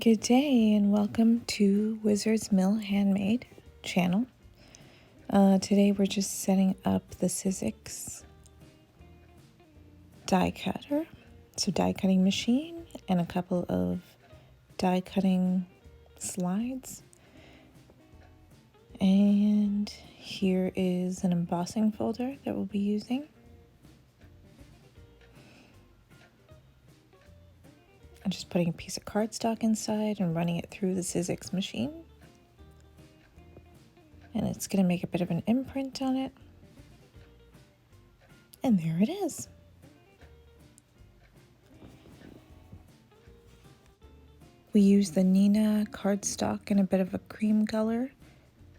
Good day and welcome to Wizard's Mill Handmade channel. Today we're just setting up the Sizzix die cutter, so die cutting machine and a couple of die cutting slides. And here is an embossing folder that we'll be using. I'm just putting a piece of cardstock inside and running it through the Sizzix machine. And it's going to make a bit of an imprint on it. And there it is. We use the Neenah cardstock in a bit of a cream color,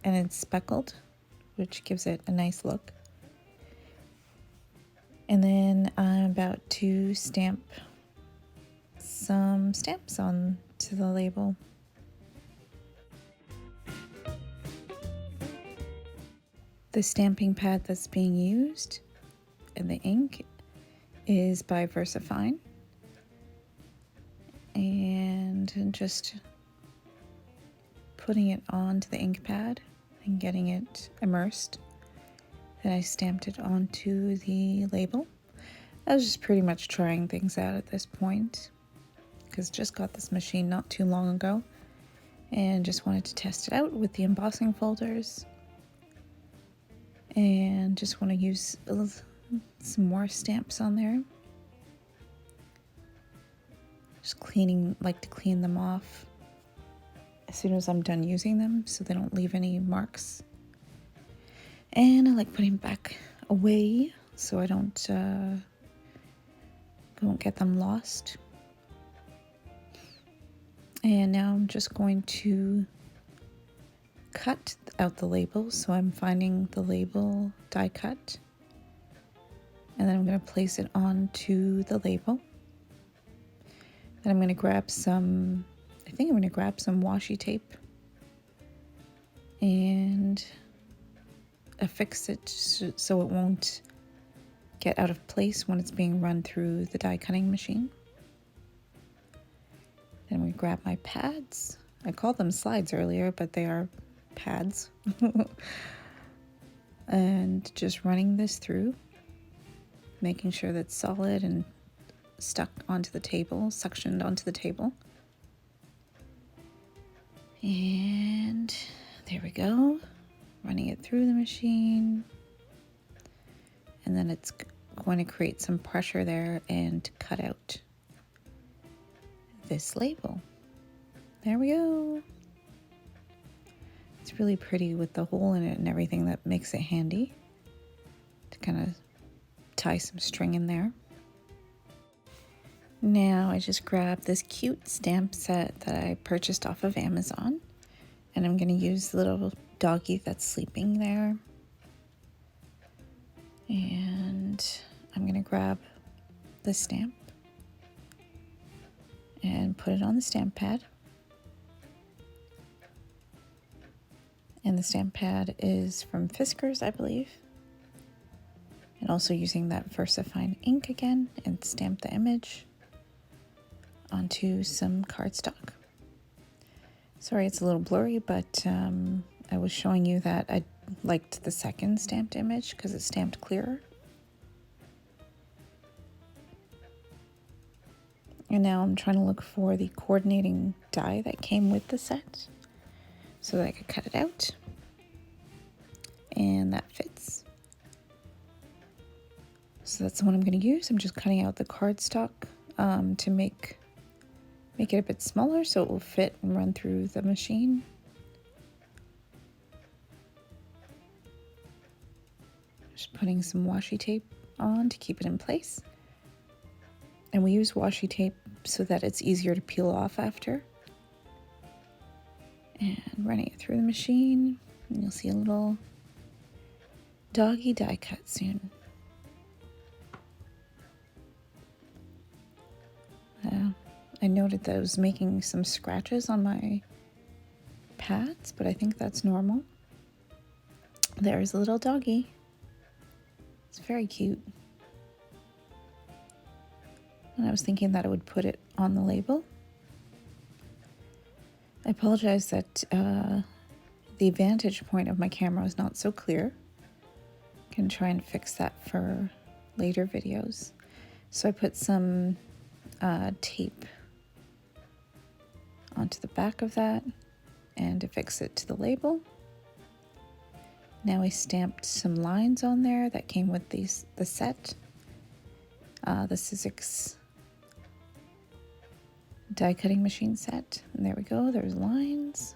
and it's speckled, which gives it a nice look. And then I'm about to stamp some stamps on to the label. The stamping pad that's being used and the ink is by VersaFine. And just putting it onto the ink pad and getting it immersed. Then I stamped it onto the label. I was just pretty much trying things out at this point, because just got this machine not too long ago and just wanted to test it out with the embossing folders, and just want to use some more stamps on there. Just like to clean them off as soon as I'm done using them so they don't leave any marks. And I like putting them back away so I don't get them lost. And now I'm just going to cut out the label. So I'm finding the label die cut, and then I'm going to place it onto the label. Then I'm going to grab some, I think I'm going to grab some washi tape and affix it so it won't get out of place when it's being run through the die cutting machine. Then we grab my pads. I called them slides earlier, but they are pads. And just running this through, making sure that's solid and stuck onto the table, suctioned onto the table. And there we go. Running it through the machine. And then it's going to create some pressure there and cut out this label. There we go. It's really pretty with the hole in it and everything. That makes it handy to kind of tie some string in there. Now I just grabbed this cute stamp set that I purchased off of Amazon, and I'm going to use the little doggy that's sleeping there. And I'm going to grab the stamp and put it on the stamp pad. And the stamp pad is from Fiskars, I believe. And also using that VersaFine ink again, and stamp the image onto some cardstock. Sorry it's a little blurry, but I was showing you that I liked the second stamped image because it's stamped clearer. And now I'm trying to look for the coordinating die that came with the set so that I could cut it out. And that fits. So that's the one I'm going to use. I'm just cutting out the cardstock to make it a bit smaller so it will fit and run through the machine. Just putting some washi tape on to keep it in place. And we use washi tape so that it's easier to peel off after. And running it through the machine, and you'll see a little doggy die cut soon. I noted that I was making some scratches on my pads, but I think that's normal. There's a little doggy. It's very cute. And I was thinking that I would put it on the label. I apologize that the vantage point of my camera is not so clear. Can try and fix that for later videos. So I put some tape onto the back of that and affix it to the label. Now I stamped some lines on there that came with the set. The Sizzix die cutting machine set. And there we go, there's lines.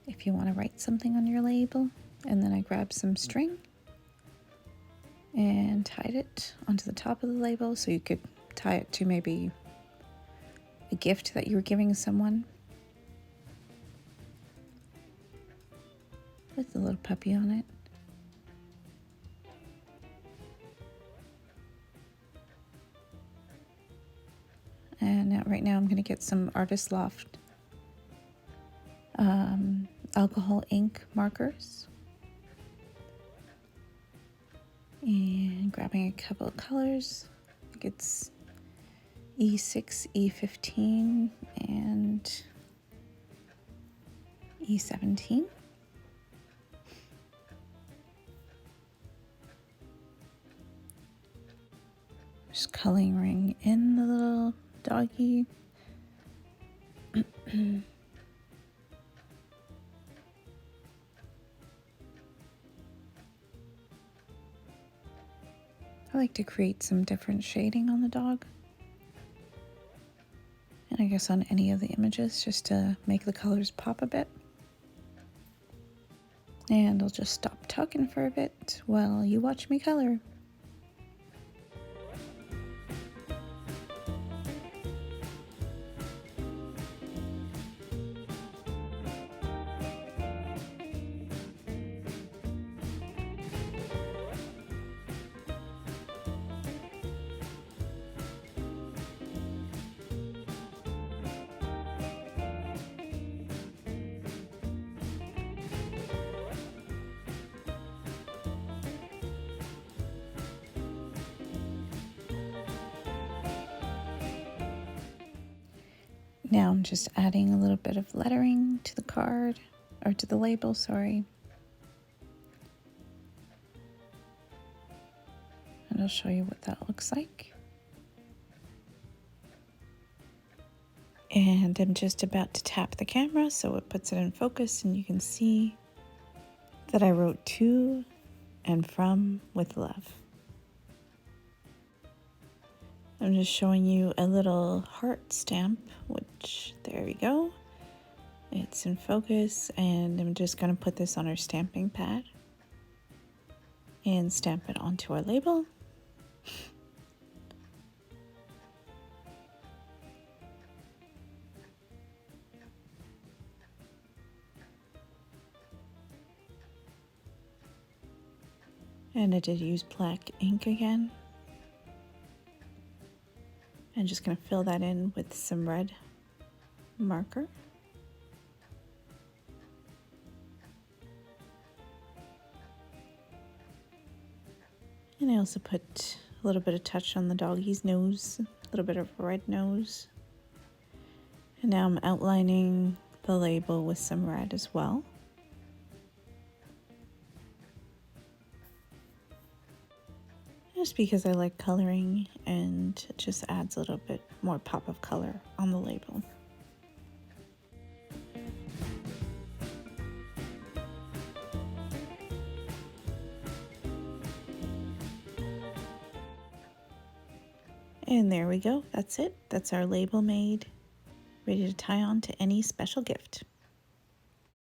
If you want to write something on your label. And then I grabbed some string and tied it onto the top of the label so you could tie it to maybe a gift that you were giving someone. With a little puppy on it. And right now I'm going to get some Artist Loft alcohol ink markers. And grabbing a couple of colors. I think it's E6, E15, and E17. Just coloring in the little doggy. I like to create some different shading on the dog. And I guess on any of the images just to make the colors pop a bit. And I'll just stop talking for a bit while you watch me color. Now I'm just adding a little bit of lettering to the card, or to the label, sorry. And I'll show you what that looks like. And I'm just about to tap the camera so it puts it in focus and you can see that I wrote to and from with love. I'm just showing you a little heart stamp, which, there we go. It's in focus, and I'm just going to put this on our stamping pad and stamp it onto our label. And I did use black ink again. I'm just going to fill that in with some red marker. And I also put a little bit of touch on the doggy's nose, a little bit of a red nose. And now I'm outlining the label with some red as well. Just because I like coloring, and it just adds a little bit more pop of color on the label. And there we go, that's it. That's our label made, ready to tie on to any special gift.